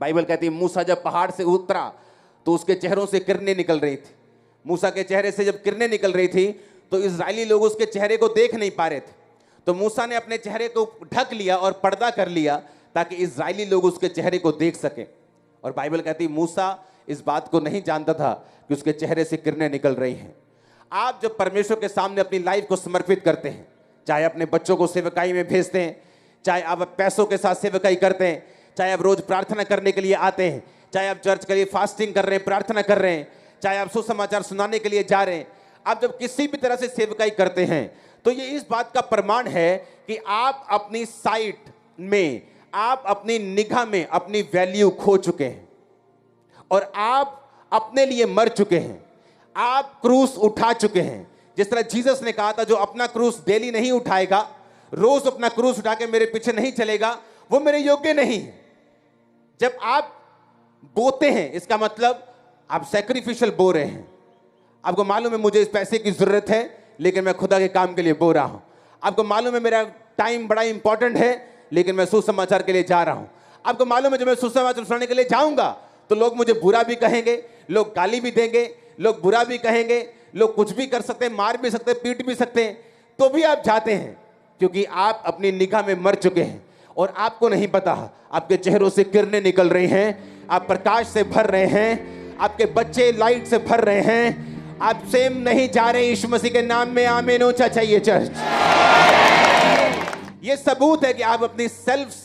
Bible कहती है मूसा जब पहाड़ से उतरा तो उसके चेहरों से किरणें निकल रही थी। मूसा के चेहरे से जब किरणें निकल रही थी तो इजरायली लोग उसके चेहरे को देख नहीं पा रहे थे। तो मूसा ने अपने चेहरे को ढक लिया और पर्दा कर लिया ताकि इजरायली लोग उसके चेहरे को देख सकें। और बाइबल कहती है मूसा इस बात को नहीं जानता था कि उसके चेहरे से किरणें निकल रही हैं। आप जब परमेश्वर के सामने अपनी लाइफ को समर्पित करते हैं, चाहे अपने बच्चों को सेवकाई में भेजते हैं, चाहे आप पैसों के साथ सेवकाई करते हैं, चाहे आप रोज प्रार्थना करने के लिए आते हैं, चाहे आप चर्च के लिए फास्टिंग कर रहे हैं, प्रार्थना कर रहे हैं, चाहे आप सुसमाचार सुनाने के लिए जा रहे हैं, आप जब किसी भी तरह से सेवकाई करते हैं तो ये इस बात का प्रमाण है कि आप अपनी साइट में, आप अपनी निगाह में अपनी वैल्यू खो चुके हैं और आप अपने लिए मर चुके हैं। आप क्रूस उठा चुके हैं। जिस तरह जीसस ने कहा था जो अपना क्रूस डेली नहीं उठाएगा, रोज अपना क्रूस उठा के मेरे पीछे नहीं चलेगा, वो मेरे योग्य नहीं है। जब आप बोते हैं इसका मतलब आप सैक्रिफिशियल बो रहे हैं। आपको मालूम है मुझे इस पैसे की जरूरत है लेकिन मैं खुदा के काम के लिए बो रहा हूं। आपको मालूम है मेरा टाइम बड़ा इंपॉर्टेंट है लेकिन मैं सुसमाचार के लिए जा रहा हूं। आपको मालूम है जब मैं सुसमाचार सुनाने के लिए जाऊंगा तो लोग मुझे बुरा भी कहेंगे, लोग गाली भी देंगे, लोग बुरा भी कहेंगे, लोग कुछ भी कर सकते हैं, मार भी सकते हैं, पीट भी सकते हैं, तो भी आप जाते हैं क्योंकि आप अपनी निगाह में मर चुके हैं और आपको नहीं पता आपके चेहरों से किरणें निकल रही हैं, आप प्रकाश से भर रहे हैं, आपके बच्चे लाइट से भर रहे हैं, आप सेम नहीं जा रहे। यीशु मसीह के नाम में आमीन ऊंचा चाहिए चर्च। ये सबूत है कि आप अपनी सेल्फ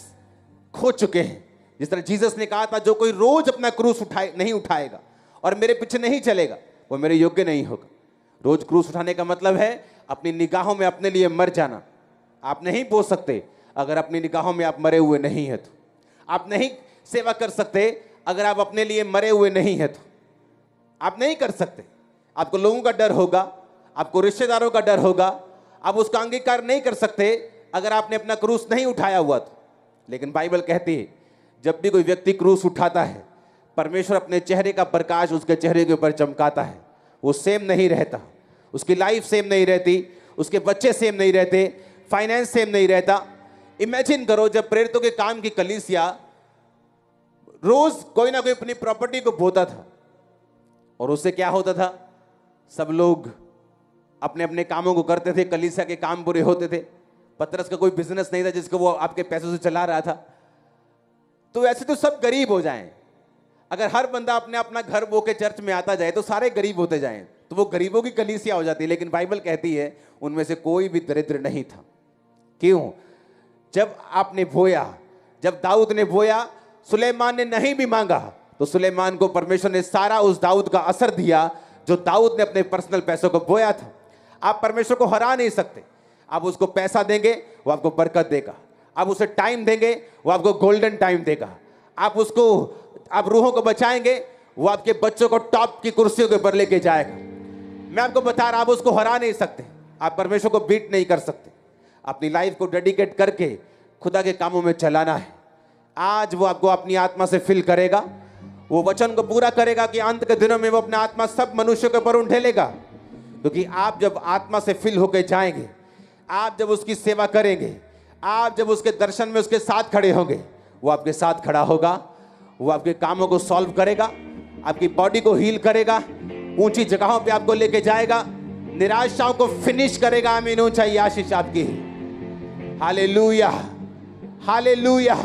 खो चुके हैं। जिस तरह जीसस ने कहा था जो कोई रोज अपना क्रूस नहीं उठाएगा और मेरे पीछे नहीं चलेगा वो मेरे योग्य नहीं होगा। रोज क्रूस उठाने का मतलब है अपनी निगाहों में अपने लिए मर जाना। आप नहीं बोल सकते अगर अपनी निगाहों में आप मरे हुए नहीं है तो। आप नहीं सेवा कर सकते अगर आप अपने लिए मरे हुए नहीं है तो। आप नहीं कर सकते। आपको लोगों का डर होगा, आपको रिश्तेदारों का डर होगा, आप उसका अंगीकार नहीं कर सकते अगर आपने अपना क्रूस नहीं उठाया हुआ तो। लेकिन बाइबल कहती है जब भी कोई व्यक्ति क्रूस उठाता है परमेश्वर अपने चेहरे का प्रकाश उसके चेहरे के ऊपर चमकाता है। वो सेम नहीं रहता, उसकी लाइफ सेम नहीं रहती, उसके बच्चे सेम नहीं रहते, फाइनेंस सेम नहीं रहता। इमेजिन करो जब प्रेरितों के काम की कलीसिया रोज कोई ना कोई अपनी प्रॉपर्टी को बोता था और उससे क्या होता था, सब लोग अपने अपने कामों को करते थे, कलीसिया के काम पूरे होते थे। पतरस का कोई बिजनेस नहीं था जिसको वो आपके पैसों से चला रहा था। तो ऐसे तो सब गरीब हो जाएं। अगर हर बंदा अपने अपना घर बो के चर्च में आता जाए तो सारे गरीब होते जाएं, तो वो गरीबों की कलीसिया हो जाती है। लेकिन बाइबल कहती है उनमें से कोई भी दरिद्र नहीं था। क्यों? जब आपने बोया, जब दाऊद ने बोया, सुलेमान ने नहीं भी मांगा तो सुलेमान को परमेश्वर ने सारा उस दाऊद का असर दिया जो दाऊद ने अपने पर्सनल पैसों को बोया था। आप परमेश्वर को हरा नहीं सकते। आप उसको पैसा देंगे वो आपको बरकत देगा, आप उसे टाइम देंगे वो आपको गोल्डन टाइम देगा, आप रूहों को बचाएंगे वो आपके बच्चों को टॉप की कुर्सियों के ऊपर लेके जाएगा। मैं आपको बता रहा, आप उसको हरा नहीं सकते, आप परमेश्वर को बीट नहीं कर सकते। अपनी लाइफ को डेडिकेट करके खुदा के कामों में चलाना है। आज वो आपको अपनी आत्मा से फिल करेगा, वो वचन को पूरा करेगा कि अंत के दिनों में वो अपना आत्मा सब मनुष्यों के ऊपर उंडेलेगा। क्योंकि आप जब आत्मा से फिल होकर जाएंगे, आप जब उसकी सेवा करेंगे, आप जब उसके दर्शन में उसके साथ खड़े होंगे, वो आपके साथ खड़ा होगा, वो आपके कामों को सॉल्व करेगा, आपकी बॉडी को हील करेगा, ऊंची जगहों पे आपको लेके जाएगा, निराशाओं को फिनिश करेगा। आमीन ऊंचाई आशीष आपकी। Hallelujah, hallelujah.